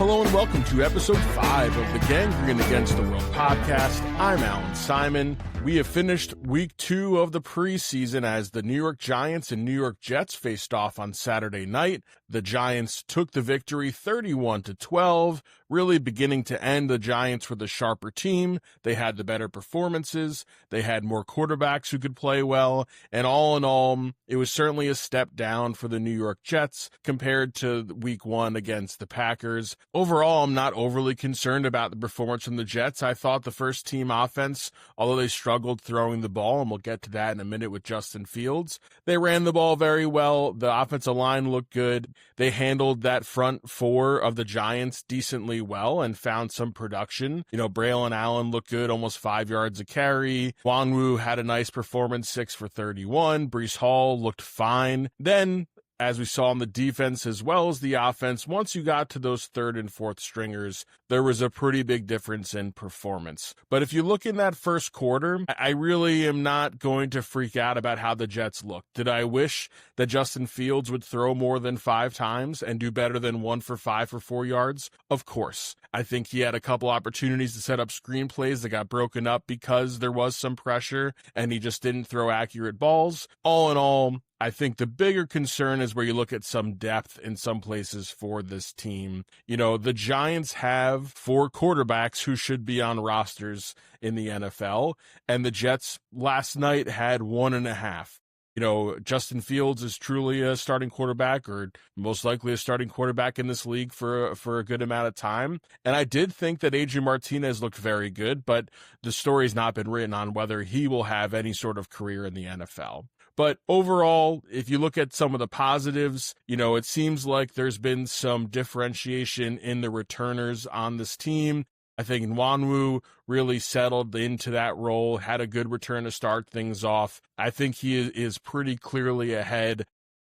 Hello and welcome to episode 5 of the Gangrene Against the World podcast. I'm Allan Simon. We have finished week 2 of the preseason as the New York Giants and New York Jets faced off on Saturday night. The Giants took the victory 31-12, really beginning to end. The Giants were the sharper team. They had the better performances. They had more quarterbacks who could play well. And all in all, it was certainly a step down for the New York Jets compared to week 1 against the Packers. Overall, I'm not overly concerned about the performance from the Jets. I thought the first team offense, although they struggled throwing the ball, and we'll get to that in a minute with Justin Fields, they ran the ball very well. The offensive line looked good. They handled that front four of the Giants decently well and found some production. Braylon Allen looked good, almost 5 yards a carry. Wanwu had a nice performance, 6 for 31. Breece Hall looked fine. Then, as we saw on the defense as well as the offense, once you got to those third and fourth stringers, there was a pretty big difference in performance. But if you look in that first quarter, I really am not going to freak out about how the Jets looked. Did I wish that Justin Fields would throw more than 5 times and do better than 1 for 5 for 4 yards? Of course. I think he had a couple opportunities to set up screenplays that got broken up because there was some pressure and he just didn't throw accurate balls. All in all, I think the bigger concern is where you look at some depth in some places for this team. The Giants have 4 quarterbacks who should be on rosters in the NFL, and the Jets last night had 1.5. Justin Fields is truly a starting quarterback, or most likely a starting quarterback in this league for a good amount of time. And I did think that Adrian Martinez looked very good, but the story's not been written on whether he will have any sort of career in the NFL. But overall, if you look at some of the positives, it seems like there's been some differentiation in the returners on this team. I think Wanwu really settled into that role, had a good return to start things off. I think he is pretty clearly ahead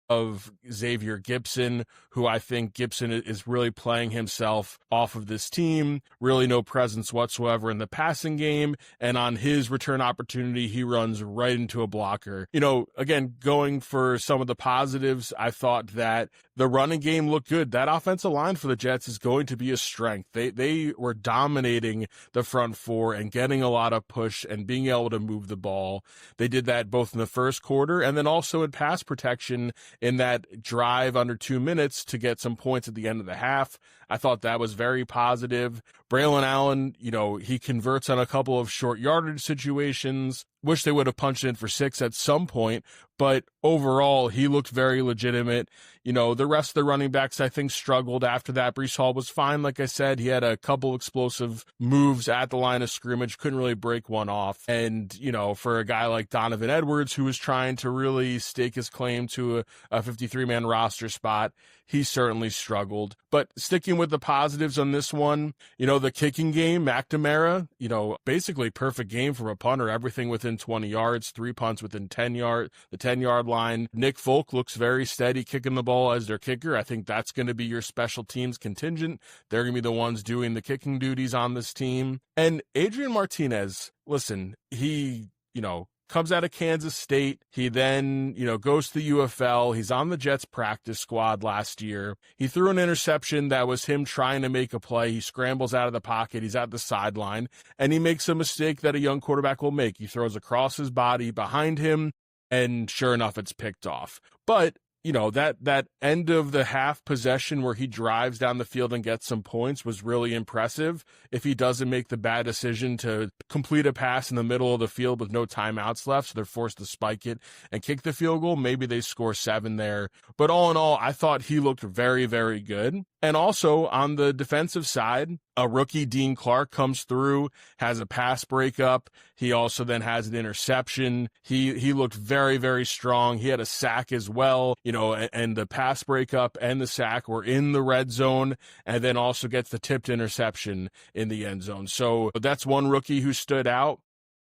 of Xavier Gipson, who I think Gipson is really playing himself off of this team. Really no presence whatsoever in the passing game. And on his return opportunity, he runs right into a blocker. Again, going for some of the positives, I thought that the running game looked good. That offensive line for the Jets is going to be a strength. They were dominating the front four and getting a lot of push and being able to move the ball. They did that both in the first quarter and then also in pass protection in that drive under 2 minutes to get some points at the end of the half. I thought that was very positive. Braylon Allen, he converts on a couple of short yardage situations. Wish they would have punched in for 6 at some point, but overall, he looked very legitimate. The rest of the running backs, I think, struggled after that. Breece Hall was fine. Like I said, he had a couple explosive moves at the line of scrimmage, couldn't really break one off. And, for a guy like Donovan Edwards, who was trying to really stake his claim to a 53-man roster spot, he certainly struggled. But sticking with the positives on this one, the kicking game, McNamara, basically perfect game from a punter, everything within 20 yards, 3 punts within the 10-yard line. Nick Folk looks very steady kicking the ball as their kicker. I think that's going to be your special teams contingent. They're going to be the ones doing the kicking duties on this team. And Adrian Martinez, listen, he, comes out of Kansas State. He then, goes to the UFL. He's on the Jets practice squad last year. He threw an interception that was him trying to make a play. He scrambles out of the pocket. He's at the sideline, and he makes a mistake that a young quarterback will make. He throws across his body behind him, and sure enough, it's picked off. But that end of the half possession where he drives down the field and gets some points was really impressive. If he doesn't make the bad decision to complete a pass in the middle of the field with no timeouts left, so they're forced to spike it and kick the field goal, maybe they score 7 there. But all in all, I thought he looked very, very good. And also on the defensive side, a rookie, Dean Clark, comes through, has a pass breakup. He also then has an interception. He looked very, very strong. He had a sack as well, and the pass breakup and the sack were in the red zone, and then also gets the tipped interception in the end zone. So that's one rookie who stood out.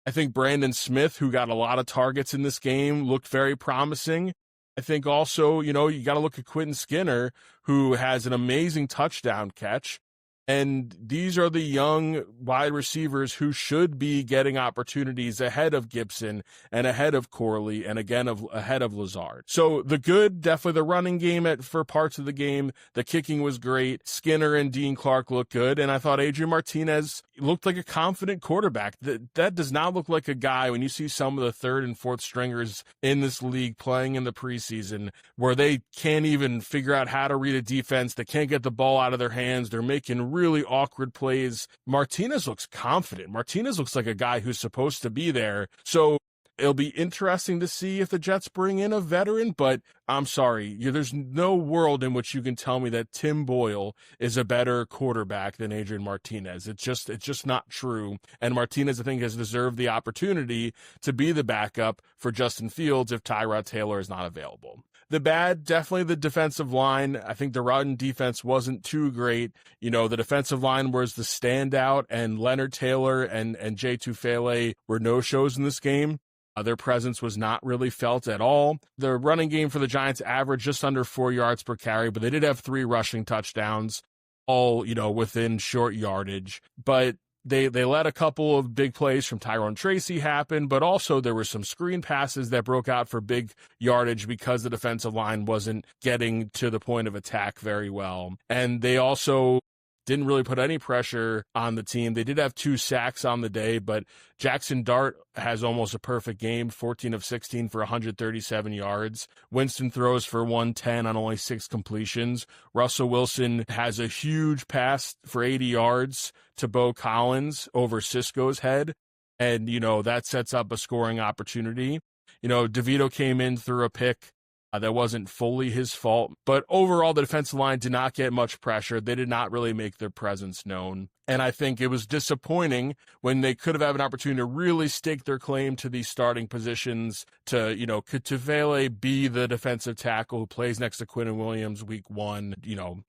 I think Brandon Smith, who got a lot of targets in this game, looked very promising. I think also, you got to look at Quentin Skinner, who has an amazing touchdown catch. And these are the young wide receivers who should be getting opportunities ahead of Gibson and ahead of Corley and again ahead of Lazard. So the good, definitely the running game for parts of the game. The kicking was great. Skinner and Dean Clark looked good. And I thought Adrian Martinez looked like a confident quarterback. That does not look like a guy when you see some of the third and fourth stringers in this league playing in the preseason where they can't even figure out how to read a defense. They can't get the ball out of their hands. They're making really awkward plays. Martinez looks confident. Martinez looks like a guy who's supposed to be there. So it'll be interesting to see if the Jets bring in a veteran, but I'm sorry. There's no world in which you can tell me that Tim Boyle is a better quarterback than Adrian Martinez. It's just not true. And Martinez, I think, has deserved the opportunity to be the backup for Justin Fields if Tyrod Taylor is not available. The bad, definitely the defensive line. I think the run defense wasn't too great. The defensive line was the standout, and Leonard Taylor and Jay Tufele were no-shows in this game. Their presence was not really felt at all. The running game for the Giants averaged just under 4 yards per carry, but they did have 3 rushing touchdowns, all, within short yardage. But they let a couple of big plays from Tyrone Tracy happen, but also there were some screen passes that broke out for big yardage because the defensive line wasn't getting to the point of attack very well. And they also didn't really put any pressure on the team. They did have 2 sacks on the day, but Jackson Dart has almost a perfect game, 14 of 16 for 137 yards. Winston throws for 110 on only 6 completions. Russell Wilson has a huge pass for 80 yards to Bo Collins over Cisco's head, and, that sets up a scoring opportunity. DeVito came in through a pick. That wasn't fully his fault, but overall, the defensive line did not get much pressure. They did not really make their presence known. And I think it was disappointing when they could have had an opportunity to really stake their claim to these starting positions to, could Tufele be the defensive tackle who plays next to Quinnen Williams week 1?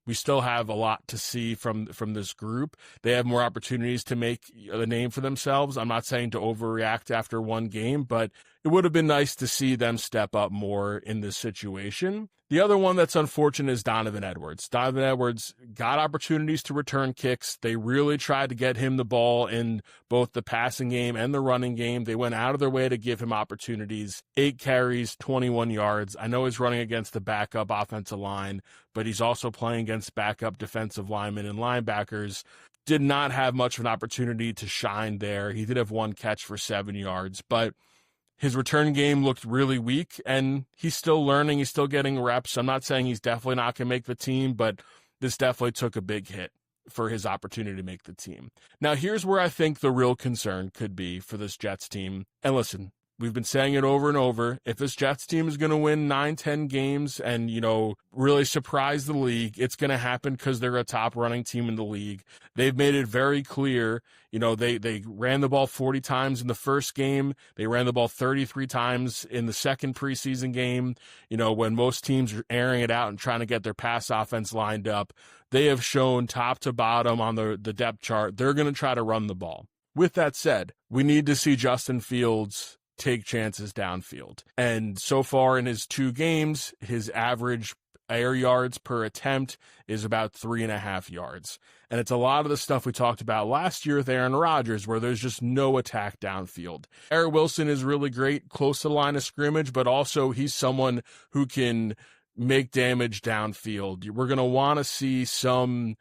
We still have a lot to see from this group. They have more opportunities to make a name for themselves. I'm not saying to overreact after one game, but it would have been nice to see them step up more in this situation. The other one that's unfortunate is Donovan Edwards. Donovan Edwards got opportunities to return kicks. They really tried to get him the ball in both the passing game and the running game. They went out of their way to give him opportunities. 8 carries, 21 yards. I know he's running against the backup offensive line, but he's also playing against backup defensive linemen and linebackers. Did not have much of an opportunity to shine there. He did have 1 catch for 7 yards, but his return game looked really weak, and he's still learning. He's still getting reps. I'm not saying he's definitely not going to make the team, but this definitely took a big hit for his opportunity to make the team. Now, here's where I think the real concern could be for this Jets team. And listen, we've been saying it over and over. If this Jets team is going to win 9-10 games and, really surprise the league, it's going to happen because they're a top running team in the league. They've made it very clear. They ran the ball 40 times in the first game. They ran the ball 33 times in the second preseason game. When most teams are airing it out and trying to get their pass offense lined up, they have shown top to bottom on the depth chart, they're going to try to run the ball. With that said, we need to see Justin Fields take chances downfield. And so far in his 2 games, his average air yards per attempt is about 3.5 yards. And it's a lot of the stuff we talked about last year with Aaron Rodgers, where there's just no attack downfield. Eric Wilson is really great close to the line of scrimmage, but also he's someone who can make damage downfield. We're going to want to see some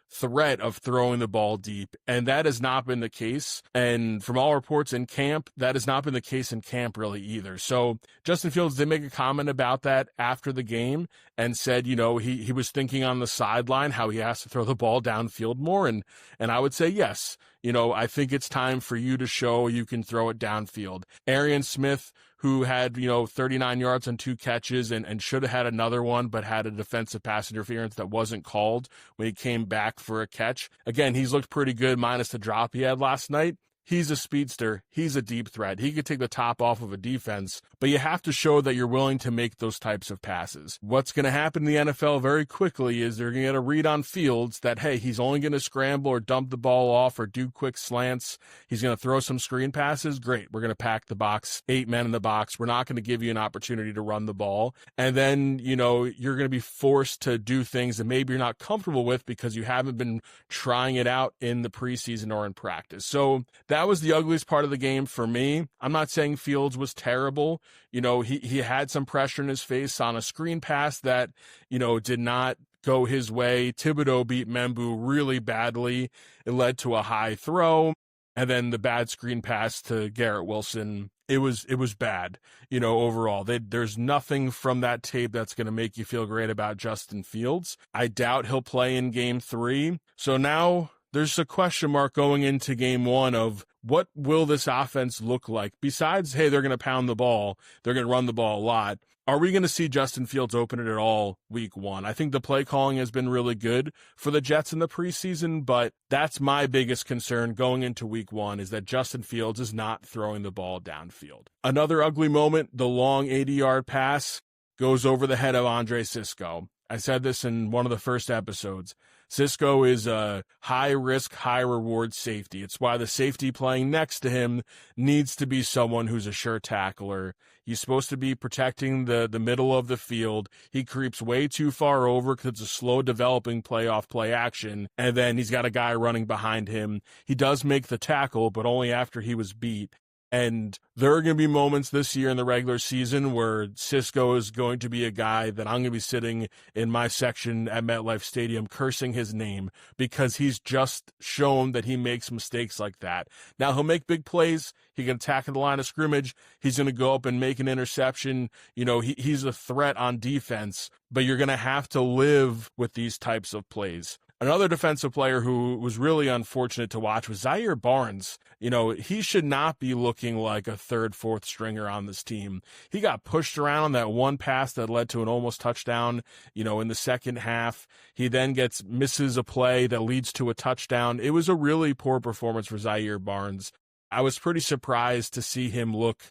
threat of throwing the ball deep, and that has not been the case. And from all reports in camp, that has not been the case in camp really either. So Justin Fields did make a comment about that after the game and said, he was thinking on the sideline how he has to throw the ball downfield more. And I would say, yes, I think it's time for you to show you can throw it downfield. Arian Smith, who had, 39 yards on 2 catches and should have had another one, but had a defensive pass interference that wasn't called when he came back for a catch. Again, he's looked pretty good minus the drop he had last night. he's a speedster. He's a deep threat. He could take the top off of a defense, but you have to show that you're willing to make those types of passes. What's going to happen in the NFL very quickly is they're going to get a read on Fields that, hey, he's only going to scramble or dump the ball off or do quick slants. He's going to throw some screen passes. Great. We're going to pack the box, 8 men in the box. We're not going to give you an opportunity to run the ball. And then, you're going to be forced to do things that maybe you're not comfortable with because you haven't been trying it out in the preseason or in practice. So that was the ugliest part of the game for me. I'm not saying Fields was terrible. He had some pressure in his face on a screen pass that, did not go his way. Thibodeau beat Membu really badly. It led to a high throw. And then the bad screen pass to Garrett Wilson, it was bad, overall. There's nothing from that tape that's going to make you feel great about Justin Fields. I doubt he'll play in game 3. So now there's a question mark going into game 1 of what will this offense look like? Besides, hey, they're going to pound the ball, they're going to run the ball a lot. Are we going to see Justin Fields open it at all week 1? I think the play calling has been really good for the Jets in the preseason, but that's my biggest concern going into week 1 is that Justin Fields is not throwing the ball downfield. Another ugly moment, the long 80-yard pass goes over the head of Andre Sisco. I said this in one of the first episodes. Sisco is a high-risk, high-reward safety. It's why the safety playing next to him needs to be someone who's a sure tackler. He's supposed to be protecting the middle of the field. He creeps way too far over because it's a slow-developing playoff play action, and then he's got a guy running behind him. He does make the tackle, but only after he was beat. And there are going to be moments this year in the regular season where Sisco is going to be a guy that I'm going to be sitting in my section at MetLife Stadium cursing his name because he's just shown that he makes mistakes like that. Now, he'll make big plays. He can attack at the line of scrimmage. He's going to go up and make an interception. He's a threat on defense, but you're going to have to live with these types of plays. Another defensive player who was really unfortunate to watch was Zaire Barnes. He should not be looking like a third, fourth stringer on this team. He got pushed around on that one pass that led to an almost touchdown, in the second half. He then misses a play that leads to a touchdown. It was a really poor performance for Zaire Barnes. I was pretty surprised to see him look,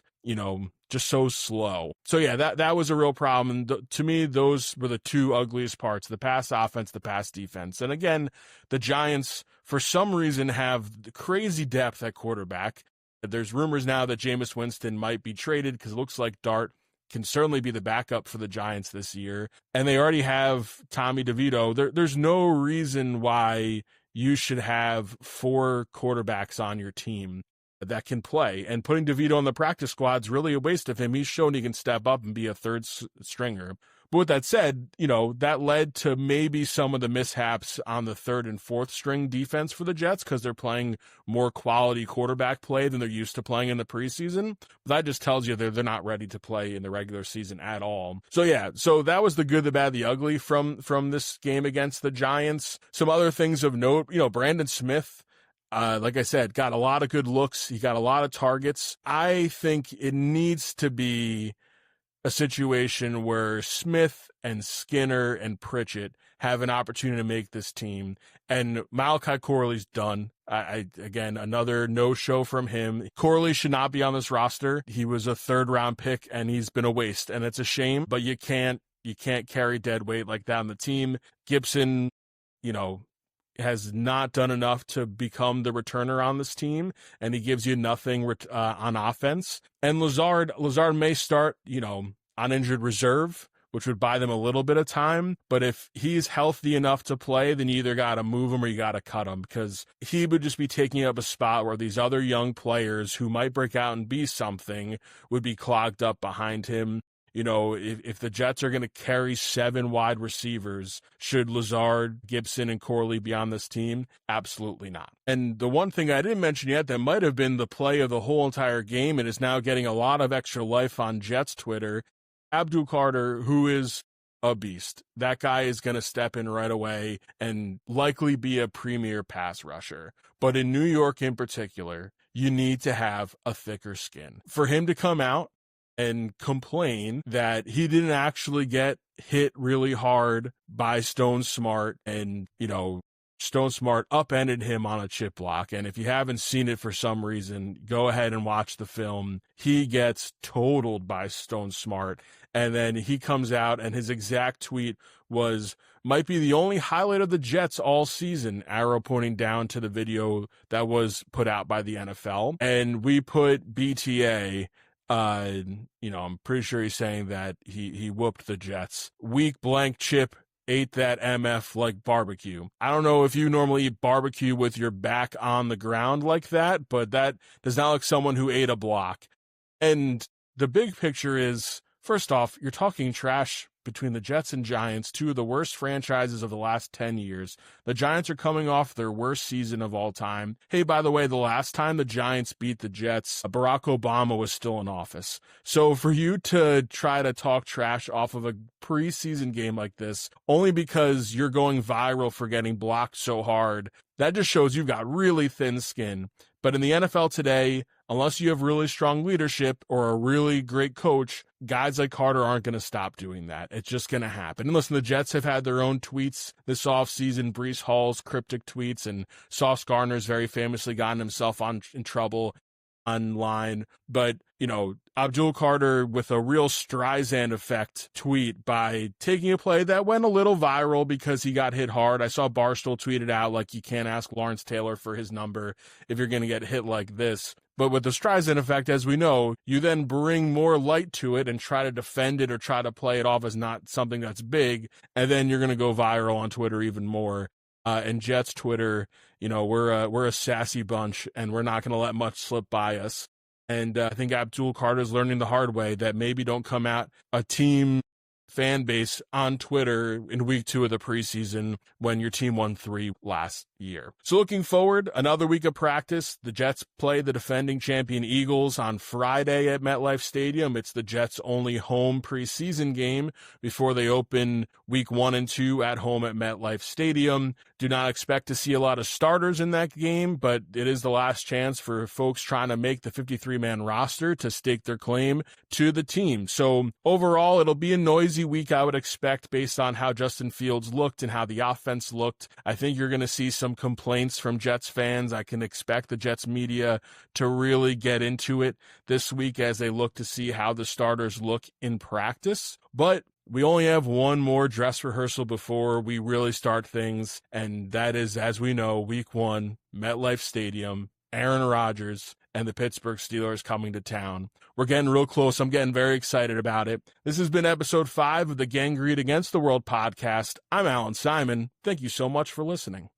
just so slow. So yeah, that was a real problem. And to me, those were the two ugliest parts, the pass offense, the pass defense. And again, the Giants, for some reason, have crazy depth at quarterback. There's rumors now that Jameis Winston might be traded because it looks like Dart can certainly be the backup for the Giants this year. And they already have Tommy DeVito. There's no reason why you should have 4 quarterbacks on your team that can play, and putting DeVito on the practice squad is really a waste of him. He's shown he can step up and be a third stringer. But with that said, that led to maybe some of the mishaps on the third and fourth string defense for the Jets because they're playing more quality quarterback play than they're used to playing in the preseason. That just tells you they're not ready to play in the regular season at all. So yeah, so that was the good, the bad, the ugly from this game against the Giants. Some other things of note, Brandon Smith, like I said, got a lot of good looks. He got a lot of targets. I think it needs to be a situation where Smith and Skinner and Pritchett have an opportunity to make this team. And Malachi Corley's done. Again, another no-show from him. Corley should not be on this roster. He was a 3rd-round pick, and he's been a waste. And it's a shame, but you can't carry dead weight like that on the team. Gibson, has not done enough to become the returner on this team, and he gives you nothing on offense. And Lazard may start, on injured reserve, which would buy them a little bit of time. But if he's healthy enough to play, then you either got to move him or you got to cut him, because he would just be taking up a spot where these other young players who might break out and be something would be clogged up behind him. If the Jets are going to carry 7 wide receivers, should Lazard, Gibson, and Corley be on this team? Absolutely not. And the one thing I didn't mention yet that might have been the play of the whole entire game and is now getting a lot of extra life on Jets Twitter, Abdul Carter, who is a beast. That guy is going to step in right away and likely be a premier pass rusher. But in New York in particular, you need to have a thicker skin. For him to come out and complain that he didn't actually get hit really hard by Stone Smart and, Stone Smart upended him on a chip block. And if you haven't seen it for some reason, go ahead and watch the film. He gets totaled by Stone Smart. And then he comes out and his exact tweet might be the only highlight of the Jets all season, arrow pointing down to the video that was put out by the NFL. And we put BTA, I'm pretty sure he's saying that he whooped the Jets. Weak blank chip ate that MF like barbecue. I don't know if you normally eat barbecue with your back on the ground like that, but that does not look someone who ate a block. And the big picture is, first off, you're talking trash between the Jets and Giants, two of the worst franchises of the last 10 years. The Giants are coming off their worst season of all time. Hey, by the way, the last time the Giants beat the Jets, Barack Obama was still in office. So for you to try to talk trash off of a preseason game like this, only because you're going viral for getting blocked so hard, that just shows you've got really thin skin. But in the NFL today, unless you have really strong leadership or a really great coach, guys like Carter aren't going to stop doing that. It's just going to happen. And listen, the Jets have had their own tweets this offseason, Breece Hall's cryptic tweets, and Sauce Gardner's very famously gotten himself in trouble online. But, Abdul Carter with a real Streisand effect tweet by taking a play that went a little viral because he got hit hard. I saw Barstool tweet it out like you can't ask Lawrence Taylor for his number if you're going to get hit like this. But with the Streisand effect, as we know, you then bring more light to it and try to defend it or try to play it off as not something that's big, and then you're going to go viral on Twitter even more. And Jets Twitter, we're a sassy bunch, and we're not going to let much slip by us. And I think Abdul Carter's learning the hard way that maybe don't come out a team fan base on Twitter in week 2 of the preseason when your team won 3 last year. So looking forward, another week of practice. The Jets play the defending champion Eagles on Friday at MetLife Stadium. It's the Jets' only home preseason game before they open week 1 and 2 at home at MetLife Stadium. Do not expect to see a lot of starters in that game, but it is the last chance for folks trying to make the 53-man roster to stake their claim to the team. So overall, it'll be a noisy week, I would expect, based on how Justin Fields looked and how the offense looked. I think you're going to see some complaints from Jets fans. I can expect the Jets media to really get into it this week as they look to see how the starters look in practice. But we only have one more dress rehearsal before we really start things, and that is, as we know, week 1, MetLife Stadium, Aaron Rodgers, and the Pittsburgh Steelers coming to town. We're getting real close. I'm getting very excited about it. This has been episode 5 of the Gangrene Against the World podcast. I'm Allan Simon. Thank you so much for listening.